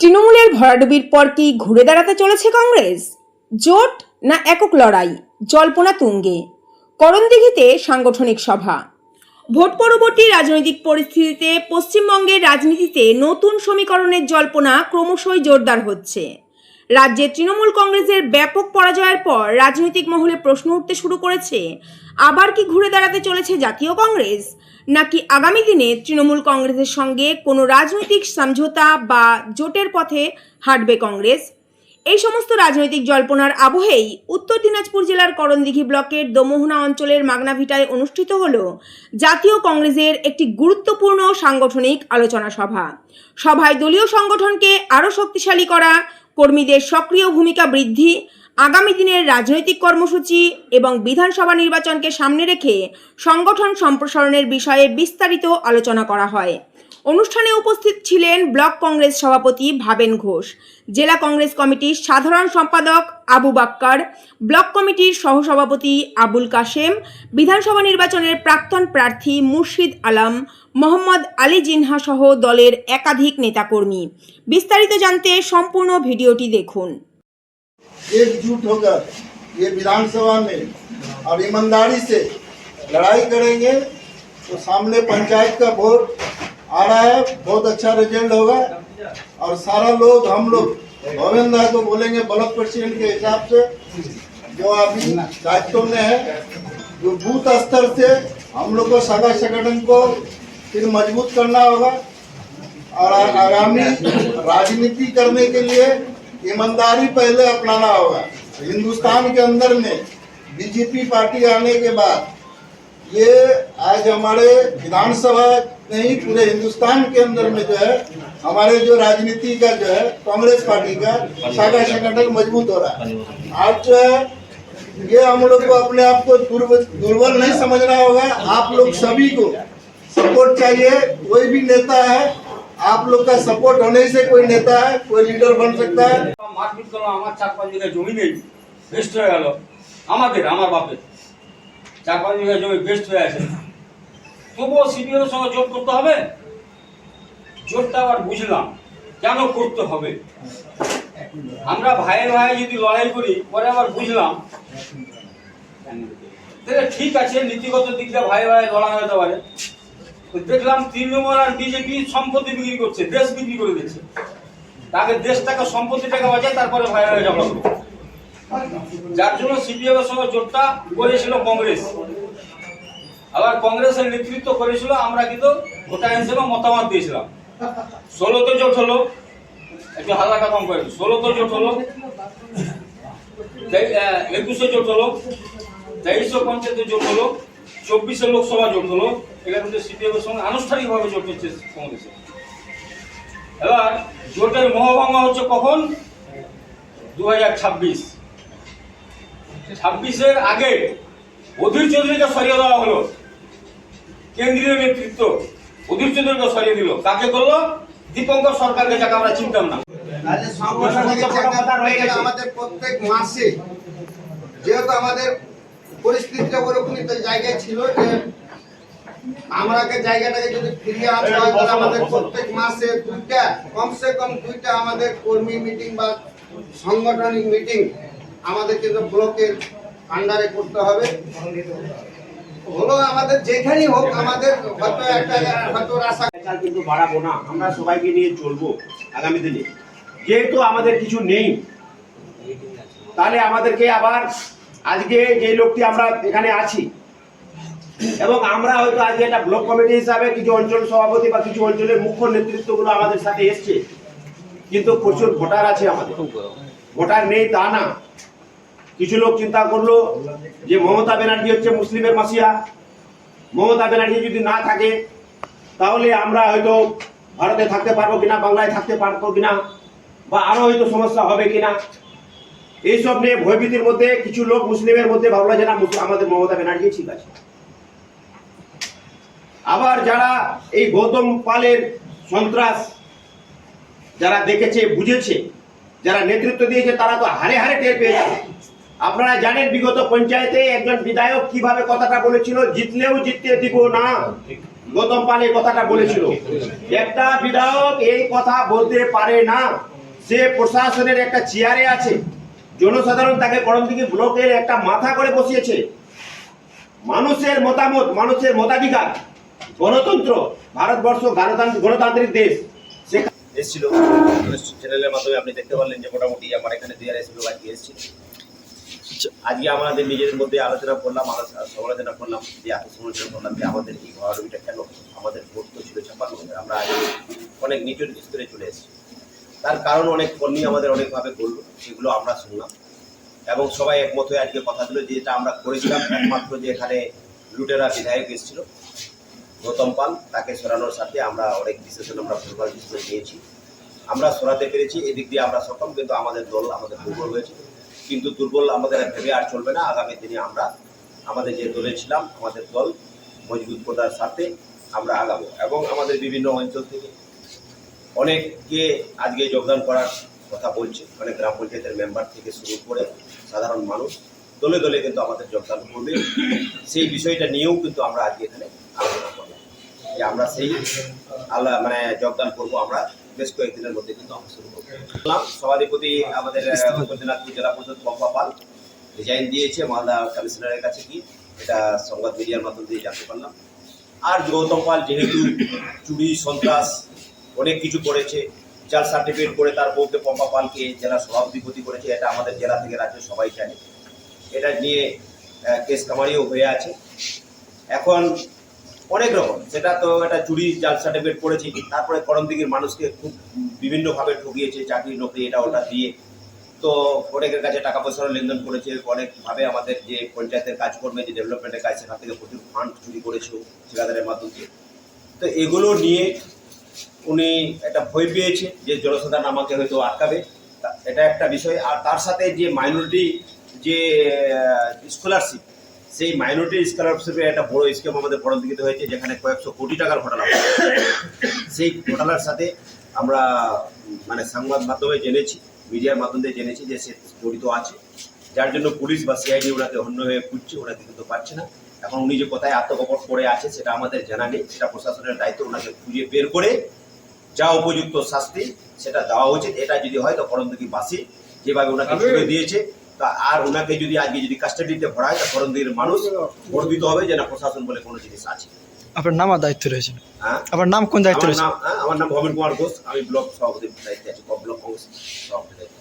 তৃণমূলের ভরাডুবির পর কি ঘুরে দাঁড়াতে চলেছে কংগ্রেস? জোট না একক লড়াই, জল্পনা তুঙ্গে। করণদিঘিতে সাংগঠনিক সভা। ভোট পরবর্তী রাজনৈতিক পরিস্থিতিতে পশ্চিমবঙ্গের রাজনীতিতে নতুন সমীকরণের জল্পনা ক্রমশই জোরদার হচ্ছে। রাজ্যে তৃণমূল কংগ্রেসের ব্যাপক পরাজয়ের পর রাজনৈতিক মহলে প্রশ্ন উঠতে শুরু করেছে, আবার কি ঘুরে দাঁড়াতে চলেছে জাতীয় কংগ্রেস, নাকি আগামী দিনে তৃণমূল কংগ্রেসের সঙ্গে কোনো রাজনৈতিক সমঝোতা বা জোটের পথে হাঁটবে কংগ্রেস? এই সমস্ত রাজনৈতিক জল্পনার আবহেই উত্তর দিনাজপুর জেলার করণদিঘি ব্লকের দোমোহনা অঞ্চলের মাগনাভিটায় অনুষ্ঠিত হল জাতীয় কংগ্রেসের একটি গুরুত্বপূর্ণ সাংগঠনিক আলোচনা সভা। সভায় দলীয় সংগঠনকে আরও শক্তিশালী করা, কর্মীদের সক্রিয় ভূমিকা বৃদ্ধি, আগামী দিনের রাজনৈতিক কর্মসূচি এবং বিধানসভা নির্বাচনকে সামনে রেখে সংগঠন সম্প্রসারণের বিষয়ে বিস্তারিত আলোচনা করা হয়। অনুষ্ঠানে উপস্থিত ছিলেন ব্লক কংগ্রেস সভাপতি ভাবেন ঘোষ, জেলা কংগ্রেস কমিটির সাধারণ সম্পাদক আবু বাক্কার, ব্লক কমিটির সহসভাপতি আবুল কাশেম, বিধানসভা নির্বাচনের প্রাক্তন প্রার্থী মুর্শিদ আলম, মোহাম্মদ আলী জিনহা সহ দলের একাধিক নেতাকর্মী। বিস্তারিত জানতে সম্পূর্ণ ভিডিওটি দেখুন। एकजुट होकर ये विधानसभा में और ईमानदारी से लड़ाई करेंगे तो सामने पंचायत का वोट आ रहा है, बहुत अच्छा रिजल्ट होगा। और सारा लोग हम लोग भवेंद्र को बोलेंगे ब्लॉक प्रेसिडेंट के हिसाब से जो अभी दायित्व में है, जो बूथ स्तर से हम लोग को सगा संगठन को फिर मजबूत करना होगा। और आगामी राजनीति करने के लिए ईमानदारी पहले अपनाना होगा। हिंदुस्तान के अंदर में बीजेपी पार्टी आने के बाद ये आज हमारे विधानसभा नहीं पूरे हिंदुस्तान के अंदर में जो है हमारे जो राजनीति का जो है कांग्रेस पार्टी का शाखा संगठन मजबूत हो रहा है। आज जो है ये हम लोग को अपने आप को दुर्बल नहीं समझना होगा। आप लोग सभी को सपोर्ट चाहिए। कोई भी नेता है, आप लोग का सपोर्ट होने से कोई नेता है, कोई लीडर बन सकता है। মারপিট করলো, আমার 4-5 বিঘা জমি নেই, বেস্ট হয়ে গেল আমার বাপের 4-5 বিঘা জমি বেস্ট হয়ে আছে, তবুও সিপিএমের সঙ্গে জোট করতে হবে। জোটটা আবার বুঝলাম কেন করতে হবে। আমরা ভাইয়ে ভাইয়ে যদি লড়াই করি, পরে আবার বুঝলাম তাহলে ঠিক আছে, নীতিগত দিক দিয়ে ভাইয়ে ভাইয়ে লড়াই হতে পারে। দেখলাম তৃণমূল আর বিজেপি সম্পত্তি বিক্রি করছে, দেশ বিক্রি করে দিচ্ছে। তাকে দেশটাকে সম্পত্তিটাকে বাঁচায়, তারপরে ভাই ভাই ঝগড়া করবে। যার জন্য সিপিএম এর সঙ্গে জোটটা করেছিল কংগ্রেস, আবার কংগ্রেসের নেতৃত্ব করেছিল। আমরা কিন্তু ভোটার হিসেবে মতামত দিয়েছিলাম। 16তে জোট হলো, একটু হালকাটা কম করে 16তে জোট হলো, 21শে জোট হলো, 2300 পঞ্চায়েতে জোট হলো, 24শে লোকসভা জোট হলো। এটা কিন্তু সিপিএম এর সঙ্গে আনুষ্ঠানিকভাবে জোট হচ্ছে কংগ্রেসের। এবার জোটের মহাভঙ্গ হচ্ছে কখন? 2026-এর আগে অধীর চৌধুরীকে সরিয়ে দেওয়া হলো। কেন্দ্রীয় নেতৃত্ব অধীর চৌধুরীকে সরিয়ে দিল। কাকে করলো? দীপঙ্কর সরকারকে, যাকে আমরা চিনতাম না। আমাদের প্রত্যেক মাসে যেহেতু আমাদের পরিস্থিতিটা ওরকম জায়গায় ছিল যে আমাকে জায়গাটাকে যদি ফিরিয়ে আনতে হয় তাহলে আমাদের প্রত্যেক মাসে কমসে কম দুইটা আমাদের কর্মী মিটিং বা সাংগঠনিক মিটিং আমাদের কিন্তু ব্লকের আন্ডারে করতে হবে। হলো আমাদের যেখানেই হোক, আমাদের হয়তো আশা কিন্তু বাড়াবো না, আমরা সবাইকে নিয়ে চলবো আগামী দিনে। যেহেতু আমাদের কিছু নেই, তাহলে আমাদেরকে আবার আজকে যে লোকটি আমরা এখানে আছি এবং আমরা হয়তো আজকে একটা ব্লক কমিটি হিসাবে কিছু অঞ্চল সভাপতি বা কিছু অঞ্চলের মুখ্য নেতৃত্বগুলো আমাদের সাথে এসছে, কিন্তু প্রচুর ভোটার আছে আমাদের। ভোটার নেই তা না। কিছু লোক চিন্তা করলো যে মমতা ব্যানার্জি হচ্ছে মুসলিমের মাসিয়া, মমতা ব্যানার্জি যদি না থাকে তাহলে আমরা হয়তো ভারতে থাকতে পারবো কিনা, বাংলায় থাকতে পারবো কিনা, বা আরো হয়তো সমস্যা হবে কিনা। এইসব নিয়ে ভয়ভীতির মধ্যে কিছু লোক মুসলিমের মধ্যে ভাবলো যে না, আমাদের মমতা ব্যানার্জি ঠিক আছে। আবার যারা এই গৌতম পালের সন্ত্রাস যারা দেখেছে, বুঝেছে, যারা নেতৃত্ব দিয়েছে, তারা তো হারে হারে টের পেয়ে যাবে। আপনারা জানেন বিগত পঞ্চায়েতে একজন বিধায়ক কিভাবে কথাটা বলেছিল, জিতলেও জিততে দিব না, গৌতম পাল এই কথাটা বলেছিল। একটা বিধায়ক এই কথা বলতে পারে না, সে প্রশাসনের একটা চেয়ারে আছে, জনসাধারণ তাকে করণদিঘি ব্লকের একটা মাথা করে বসিয়েছে। মানুষের মতামত, মানুষের মতাধিকার, গণতন্ত্র, ভারতবর্ষ গণতান্ত্রিক দেশ। এসেছিল চ্যানেলের মাধ্যমে আপনি দেখতে পারলেন যে মোটামুটি আমার এখানে ডিআরএসপি আজকে এসেছিল। আজকে আমাদের নিজেদের মধ্যে আলোচনা করলাম, সমালোচনা করলাম, যে আত্মসমালোচনা করলাম যে আমাদের এই ঘোরাঘুরিটা কেন, আমাদের ভোট তো ছিল 56, আমরা আজ অনেক নিচের স্তরে চলে এসেছি। তার কারণ অনেক কর্মী আমাদের অনেকভাবে বললো, সেগুলো আমরা শুনলাম এবং সবাই একমত হয়ে আজকে কথা দিল যে এটা আমরা করেছিলাম একমাত্র যে এখানে লুটেরা বিধায়ক এসেছিল গৌতম পাল, তাকে সরানোর সাথে আমরা অনেক ডিসিশন আমরা ভুলভাল ডিসিশন নিয়েছি, আমরা সরাতে পেরেছি, এদিক দিয়ে আমরা সক্ষম। কিন্তু আমাদের দল আমাদের দুর্বল হয়েছে, কিন্তু দুর্বল আমাদের ভেবে আর চলবে না। আগামী দিনে আমরা আমাদের যে দলে ছিলাম, আমাদের দল মজবুত করার সাথে আমরা আগাবো এবং আমাদের বিভিন্ন অঞ্চল থেকে অনেককে আজকে যোগদান করার কথা বলছে, মানে গ্রাম পঞ্চায়েতের মেম্বার থেকে শুরু করে সাধারণ মানুষ দলে দলে কিন্তু আমাদের যোগদান করবে। সেই বিষয়টা নিয়েও কিন্তু আমরা আজকে এখানে আলোচনা করলাম যে আমরা সেই মানে যোগদান করব। আমরা বেশ কয়েকদিনের মধ্যে কিন্তু আমরা শুরু করলাম। সভাধিপতি আমাদের দিনাজপুর জেলা পরিষদ পম্পা পাল রিজাইন দিয়েছে মালদা কমিশনারের কাছে, কি এটা সংবাদ মিডিয়ার মাধ্যম দিয়ে জানতে পারলাম। আর গৌতম পাল যেহেতু চুরি সন্ত্রাস অনেক কিছু করেছে, জাল সার্টিফিকেট করে তার বউকে পম্পা পালকে জেলা সভাধিপতি করেছে, এটা আমাদের জেলা থেকে রাজ্য সবাই জানে। এটা নিয়ে কেস কামারিও হয়ে আছে এখন অনেক রকম। সেটা তো একটা চুরি জাল সার্টিফিকেট করেছে, তারপরে করণদিঘির মানুষকে খুব বিভিন্নভাবে ঠকিয়েছে, চাকরি নকরি এটা ওটা দিয়ে। তো অনেকের কাছে টাকা পয়সারও লেনদেন করেছে, অনেকভাবে আমাদের যে পঞ্চায়েতের কাজকর্মে যে ডেভেলপমেন্টের কাজ সেখান থেকে প্রচুর ফান্ড চুরি করেছে ঠিকাদারের মাধ্যমে। তো এগুলো নিয়ে উনি একটা ভয় পেয়েছে যে জনসাধারণ আমাকে হয়তো আটকাবে, এটা একটা বিষয়। আর তার সাথে যে মাইনরিটি যে স্কলারশিপ, সেই মাইনরিটি স্কলারশিপের একটা বড় স্কিম আমাদের করণদিঘিতে হয়েছে, যেখানে কয়েকশো কোটি টাকার ঘটনা। সেই ঘটনার সাথে আমরা মানে সংবাদ মাধ্যমে জেনেছি, মিডিয়ার মাধ্যমে জেনেছি যে সে জড়িত আছে, যার জন্য পুলিশ বা সিআইডি ওনাকে অন্যভাবে খুঁজছে, ওনাকে কিন্তু পাচ্ছে না। এখন উনি যে কোথায় আত্মগোপন করে আছে সেটা আমাদের জানা নেই, সেটা প্রশাসনের দায়িত্ব, ওনাকে খুঁজে বের করে যা উপযুক্ত শাস্তি সেটা দেওয়া উচিত। এটা যদি হয় তো করণদিঘিবাসী যেভাবে ওনাকে ছেড়ে দিয়েছে, তা আর ওনাকে যদি আজকে যদি কাস্টাডিতে ভরায় তা করণদিঘির মানুষ গর্বিত হবে যে না প্রশাসন বলে কোনো জিনিস আছে। আপনার নাম আর দায়িত্ব রয়েছে? হ্যাঁ, আপনার নাম কোন দায়িত্ব রয়েছে? আমার নাম ভবন কুমার ঘোষ, আমি ব্লক সভাপতির দায়িত্বে আছি, ব্লক কংগ্রেস সভাপতির দায়িত্বে।